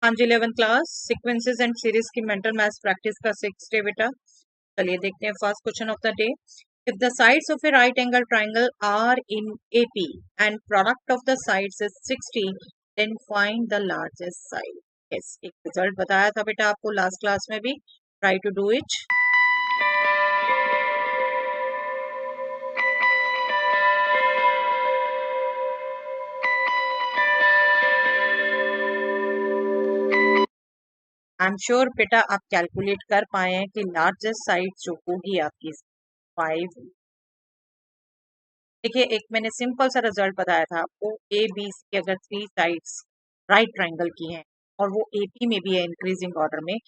हाँ जी, 11th class sequences and series की मेंटल मैथ्स प्रैक्टिस का 6th डे बेटा। चलिए देखते हैं first question of the day. If the sides of a right angle triangle are in AP and product of the sides is 60, then find the largest side. Yes, एक result बताया था बेटा आपको last class में भी। Try to do it. I am sure बेटा आप calculate कर पाए हैं कि लार्जेस्ट साइड जो होगी आपकी 5। देखिए, एक मैंने सिंपल सा रिजल्ट बताया था आपको। ए बी सी अगर 3 साइड्स राइट ट्राइंगल की हैं और वो एपी में भी है इंक्रीजिंग ऑर्डर में,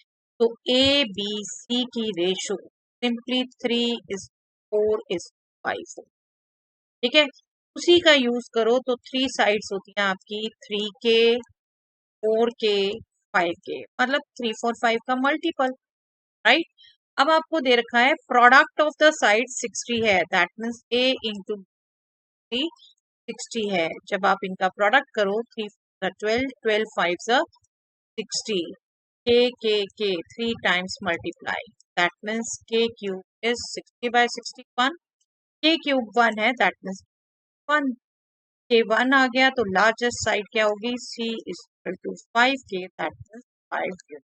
तो ए बी सी की रेशो सिंपली 3:4:5। ठीक है, उसी का यूज करो तो 3 साइड्स होती हैं आपकी 3K 4K 5K, मतलब 3 4 5 का मल्टीपल। राइट, अब आपको दे रखा है प्रोडक्ट ऑफ द साइड 60 है, दैट मीन्स ए इंटू 60 है। जब आप इनका प्रोडक्ट करो 3 12 12 5 60, के 3 टाइम्स मल्टीप्लाई, दैट मीन्स के क्यूब इज 60/61। के क्यूब 1 है, दैट मीन्स 1 के 1 आ गया तो लार्जेस्ट साइड क्या होगी, C is equal to 5K, that means 5 unit.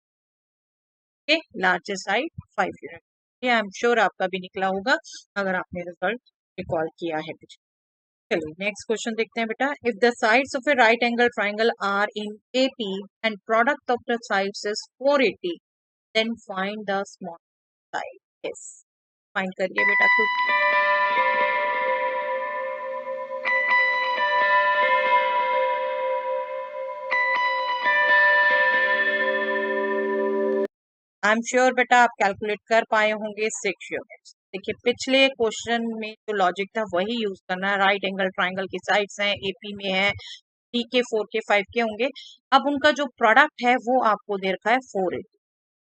के लार्जेस्ट साइड 5 यूनिट। ये आई एम श्योर आपका भी निकला होगा अगर आपने रिजल्ट रिकॉल किया है कुछ। चलिए नेक्स्ट क्वेश्चन देखते हैं बेटा। If the sides of a right angle triangle are in AP and product of the sides is 480, then find the small side. Yes, find करिए बेटा खुद। आई एम श्योर बेटा आप कैलकुलेट कर पाए होंगे 6 यूनिट्स। देखिए, पिछले क्वेश्चन में जो लॉजिक था वही यूज करना है। राइट एंगल ट्राइंगल की साइड्स हैं, एपी में है, 3K 4K 5K होंगे। अब उनका जो प्रोडक्ट है वो आपको दे रखा है 480,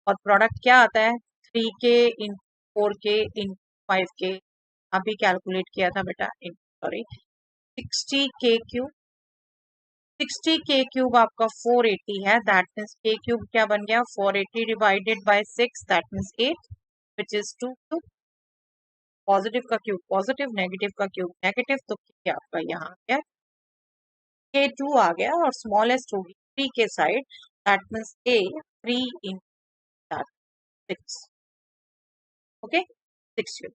और प्रोडक्ट क्या आता है 3K इन 4K इन 5K। अभी कैलकुलेट किया था बेटा, sorry 60K cube. 60K cube आपका 480 है, दैट मीन्स K क्यूब क्या बन गया, 480 divided by 6, that means 8, which is 2 cube. Positive का क्यूब पॉजिटिव, नेगेटिव का क्यूब नेगेटिव, तो क्या आपका यहाँ आ गया K2 आ गया, और स्मॉलेस्ट होगी 3 के side, that means A 3 in that 6। Okay, 6 cube.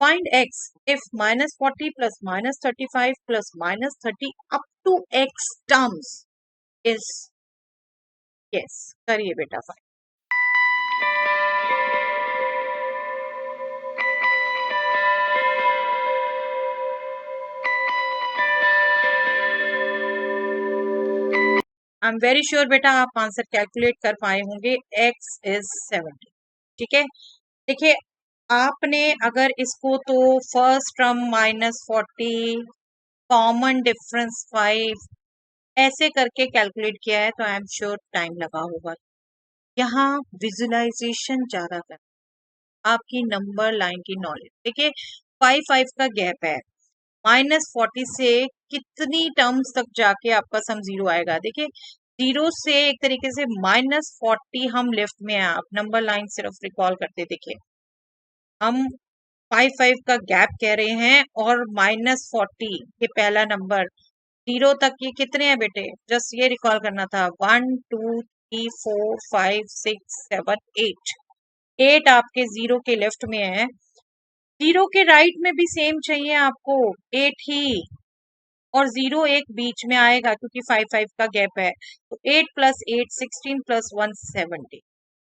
Find x if -40 plus -35 plus -30 up to x terms is, yes, करिए बेटा fine. I am very sure बेटा आप आंसर कैलकुलेट कर पाए होंगे। x is 70। ठीक है, देखिए आपने अगर इसको तो फर्स्ट टर्म -40 कॉमन डिफरेंस 5 ऐसे करके कैलकुलेट किया है तो आई एम श्योर टाइम लगा होगा। यहाँ विजुलाइजेशन ज्यादा कर आपकी नंबर लाइन की नॉलेज। देखिए 5 का गैप है, -40 से कितनी टर्म्स तक जाके आपका सम 0 आएगा। देखिए 0 से एक तरीके से -40 हम लेफ्ट में है, आप नंबर लाइन सिर्फ रिकॉल करते। देखिए हम 5 का गैप कह रहे हैं और -40 ये पहला नंबर 0 तक ये कितने हैं बेटे, जस्ट ये रिकॉल करना था। 1 2 3 4 5 6 7 8, 8 आपके 0 के लेफ्ट में है। 0 के राइट में भी सेम चाहिए आपको 8 ही, और 0 एक बीच में आएगा क्योंकि 5 का गैप है। तो 8 + 8 16 + 1 70।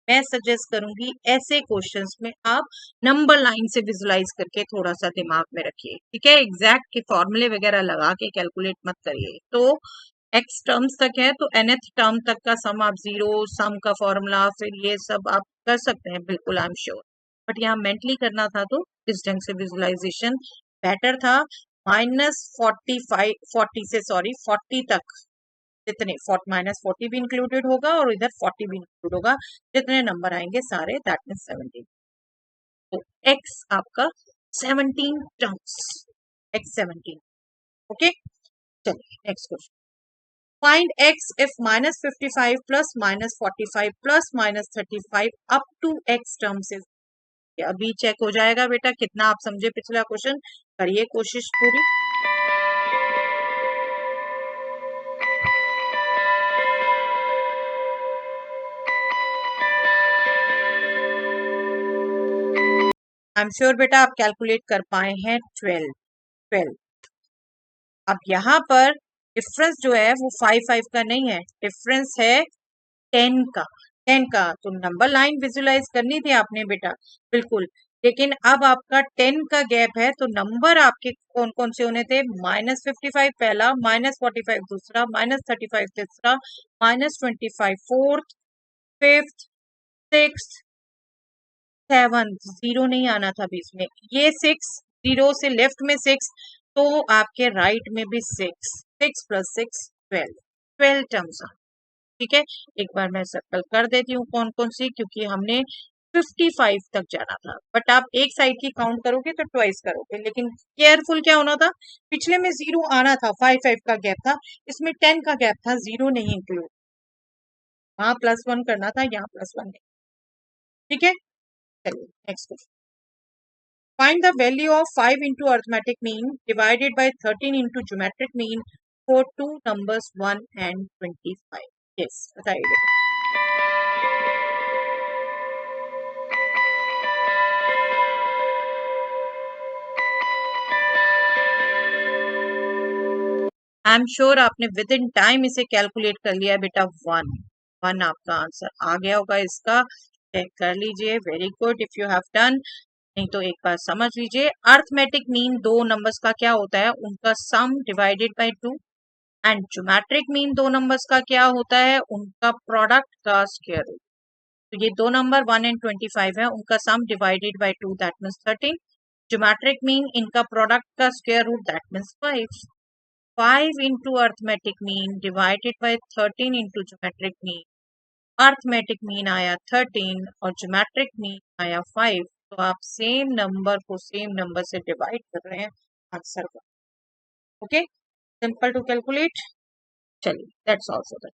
मैं सजेस्ट करूंगी ऐसे क्वेश्चंस में आप नंबर लाइन से विजुलाइज करके थोड़ा सा दिमाग में रखिए। ठीक है, एग्जैक्ट के फॉर्मूले वगैरह लगा के कैलकुलेट मत करिए। तो x टर्म्स तक है तो nth टर्म तक का सम आप 0, सम का फॉर्मूला, फिर ये सब आप कर सकते हैं बिल्कुल, आई एम श्योर। बट यहाँ मेंटली करना था तो इस ढंग से विजुलाइजेशन बेटर था। -40 से सॉरी 40 तक जितने -40 भी इंक्लूडेड होगा और इधर 40 भी इंक्लूड होगा, जितने नंबर आएंगे सारे दैट मीन 17। तो x आपका 17 टर्म्स, x 17। ओके, चलिए next question. Find x if -55 plus -45 plus -35 up to x terms is। अभी चेक हो जाएगा बेटा कितना आप समझे पिछला क्वेश्चन, करिए कोशिश पूरी। आई एम श्योर बेटा आप कैलकुलेट कर पाए हैं 12। अब यहाँ पर डिफरेंस जो है वो 5 का नहीं है, डिफरेंस है 10 का। 10 का तो नंबर लाइन विजुलाइज करनी थी आपने बेटा, बिल्कुल। लेकिन अब आपका 10 का गैप है तो नंबर आपके कौन कौन से होने थे? -55 पहला, -45 दूसरा, -35 तीसरा, -25 fourth, fifth, sixth, seventh. Zero नहीं आना था बीच में, ये 6, जीरो से लेफ्ट में 6, तो आपके राइट में भी 6, 6 + 6 12, 12 टर्म्स। ठीक है, एक बार मैं सर्कल कर देती हूँ कौन कौन सी, क्योंकि हमने 55 तक जाना था। बट आप एक साइड की काउंट करोगे तो ट्वाइस करोगे, लेकिन केयरफुल क्या होना था, पिछले में जीरो आना था, 5 का गैप था, इसमें 10 का गैप था, जीरो नहीं इंक्लूड। वहां +1 करना था, यहाँ +1 नहीं। ठीक है, चलिए next question. Find the value of 5 into arithmetic mean divided by 13 into geometric mean for two numbers 1 and 25. Yes, बताइए। आई एम श्योर आपने विद इन टाइम इसे कैलकुलेट कर लिया है बेटा। 1 आपका आंसर आ गया होगा इसका, चेक कर लीजिए। Very good if you have done. नहीं तो एक बार समझ लीजिए, अर्थमेटिक मीन दो नंबर्स का क्या होता है, उनका sum divided by 2, and geometric mean दो नंबर्स का क्या होता है, उनका प्रोडक्ट का स्क्वायर रूट। तो ये दो नंबर 1 and 25 है, उनका sum divided by 2 that means 13। Geometric mean इनका प्रोडक्ट का square root that means 5। 5 into arithmetic mean divided by 13 into geometric mean। Arithmetic mean आया 13 और ज्योमेट्रिक मीन आया 5, तो आप सेम नंबर को सेम नंबर से डिवाइड कर रहे हैं आंसर को। Okay, simple to calculate. चलिए दैट्स ऑल्सो दैट।